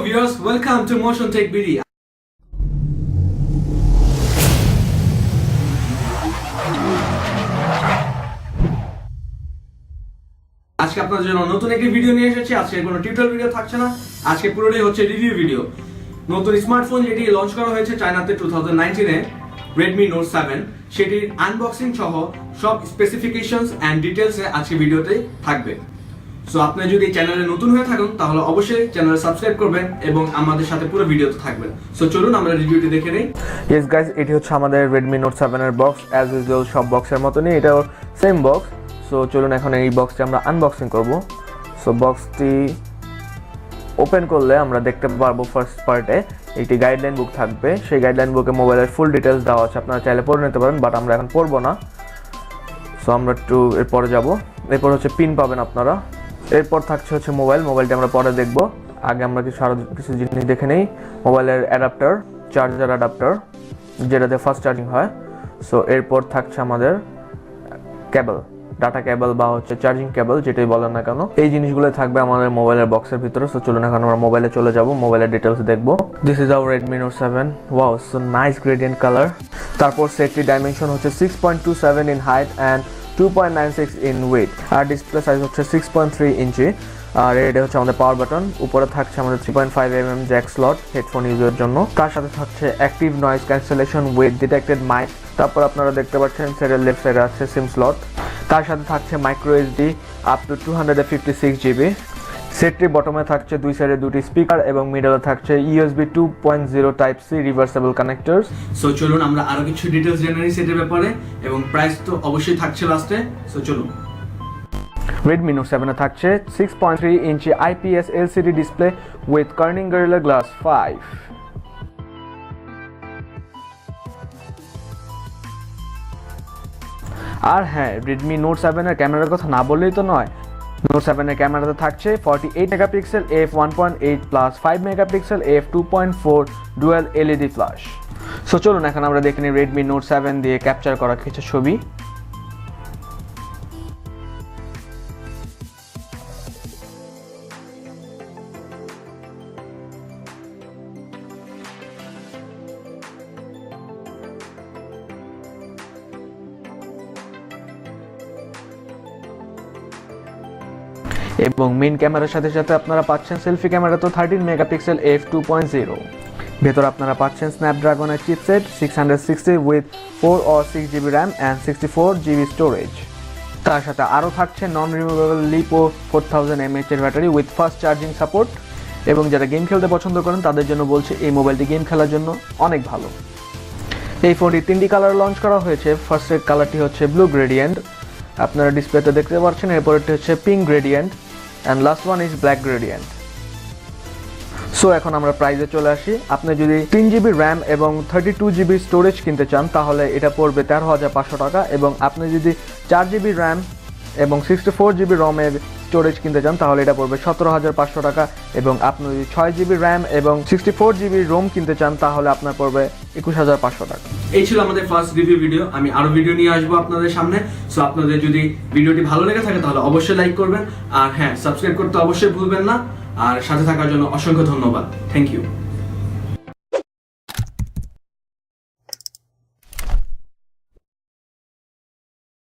viewers, welcome to MotionTech BD. আজকে আপনাদের জন্য নতুন একটি ভিডিও নিয়ে এসেছি। আজকে কোনো টিউটোরিয়াল ভিডিও থাকছে না, আজকে পুরোটাই হচ্ছে রিভিউ ভিডিও। নতুন স্মার্টফোন যেটি লঞ্চ করা হয়েছে চায়নাতে 2019-এ Redmi Note 7, সেটির আনবক্সিং সহ সব স্পেসিফিকেশনস এন্ড ডিটেইলসে আজকে ভিডিওতে থাকবে। সো আপনি যদি চ্যানেলে নতুন হয়ে থাকেন তাহলে অবশ্যই চ্যানেল সাবস্ক্রাইব করবেন এবং আমাদের সাথে পুরো ভিডিওতে থাকবেন। সো চলুন আমরা রিভিউটি দেখে নেই। ইয়েস গাইস, এটি হচ্ছে আমাদের Redmi Note 7 এর বক্স। অ্যাজ ইউজুয়াল সব বক্সের মতনই এটাও সেম বক্স। সো চলুন এখন এই বক্সটি আমরা আনবক্সিং করব। সো বক্সটি ওপেন করলে আমরা দেখতে পারবো ফার্স্ট পার্টে একটি গাইডলাইন বুক থাকবে। সেই গাইডলাইন বুকে মোবাইলের ফুল ডিটেলস দেওয়া আছে, আপনারা চাইলে পড়ে নিতে পারেন, বাট আমরা এখন পড়বো না। সো আমরা একটু এরপরে যাব। এরপর হচ্ছে পিন পাবেন আপনারা। এরপর থাকছে হচ্ছে মোবাইলটি আমরা পরে দেখব। আগে আমরা কিছু জিনিস দেখে নেই। মোবাইলের অ্যাডাপ্টার, চার্জার অ্যাডাপ্টার যেটাতে ফাস্ট চার্জিং হয়। সো এরপর থাকছে আমাদের কেবল, ডাটা কেবল বা হচ্ছে চার্জিং কেবল যেটাই বলেন না কেন, এই জিনিসগুলো থাকবে আমাদের মোবাইলের বক্সের ভিতরে। সো চলুন এখন আমরা মোবাইলে চলে যাব, মোবাইলের ডিটেলস দেখব। This is our Redmi Note 7। Wow, so nice gradient colour. তারপর সেটটি ডাইমেনশন হচ্ছে 6.27 in height and 2.96 in weight, আর ডিসপ্লে সাইজ হচ্ছে 6.3 ইঞ্চি। আর এটা হচ্ছে আমাদের পাওয়ার বাটন। উপরে থাকছে আমাদের 3.5mm জ্যাক স্লট হেডফোন ইউজের জন্য। তার সাথে থাকছে active noise cancellation with detected mic. তারপর আপনারা দেখতে পাচ্ছেন সেটের লেফট সাইডে আছে সিম স্লট। তার সাথে থাকছে micro SD up to 256 GB. সেটটির বটমে থাকছে দুই সাইডে দুটি স্পিকার এবং মিডলে থাকছে USB 2.0 type C reversible connectors. So চলুন আমরা আরো কিছু ডিটেইলস জেনে নিই সেটের ব্যাপারে, এবং প্রাইস তো অবশ্যই থাকছে লাস্টে। সো চলুন। Redmi Note 7 এ থাকছে 6.3 ইঞ্চি IPS LCD display with Corning Gorilla Glass 5। আর হ্যাঁ, Redmi Note 7 এর ক্যামেরার কথা না বললেই তো নয়। Note 7 এর ক্যামেরাতে থাকছে 48 megapixel f1.8 plus 5 megapixel f2.4 dual LED flash. So চলুন এখন আমরা দেখে নিই Redmi Note 7 দিয়ে ক্যাপচার করা কিছু ছবি। এবং মেইন ক্যামেরার সাথে সাথে আপনারা পাচ্ছেন সেলফি ক্যামেরা তো 13 মেগাপিক্সেল f2.0। ভেতর আপনারা পাচ্ছেন স্ন্যাপড্রাগনের chipset 660 with 4 or 6 GB RAM and 64 GB storage. তার সাথে আরও থাকছে নন রিমুভেবল লিপো 4000 mAh এর battery with fast charging support. এবং যারা গেম খেলতে পছন্দ করেন তাদের জন্য বলছে এই মোবাইলটি গেম খেলার জন্য অনেক ভালো। এই ফোনটি 3টি কালার লঞ্চ করা হয়েছে। ফার্স্টের কালারটি হচ্ছে ব্লু গ্রেডিয়েন্ট, আপনারা ডিসপ্লেতে দেখতে পাচ্ছেন। এরপরটি হচ্ছে pink gradient and last one is black gradient. So এখন আমরা প্রাইসে চলে আসি। আপনি যদি 3 GB র্যাম এবং 32 GB স্টোরেজ কিনতে চান তাহলে এটা পড়বে 13,500 টাকা, এবং আপনি যদি 4 GB র্যাম এবং 64 GB রম এর স্টোরেজ কিনতে চান তাহলে এটা পড়বে 17,500 টাকা, এবং আপনি যদি 6 GB র্যাম এবং 64 GB রোম কিনতে চান তাহলে আপনার পড়বে 21,500 টাকা। এই ছিল আমাদের ফার্স্ট রিভিউ ভিডিও। আমি আরো ভিডিও নিয়ে আসবো আপনাদের সামনে। সো আপনাদের যদি ভিডিওটি ভালো লেগে থাকে তাহলে অবশ্যই লাইক করবেন, আর হ্যাঁ, সাবস্ক্রাইব করতে অবশ্যই ভুলবেন না। আর সাথে থাকার জন্য অসংখ্য ধন্যবাদ। Thank you.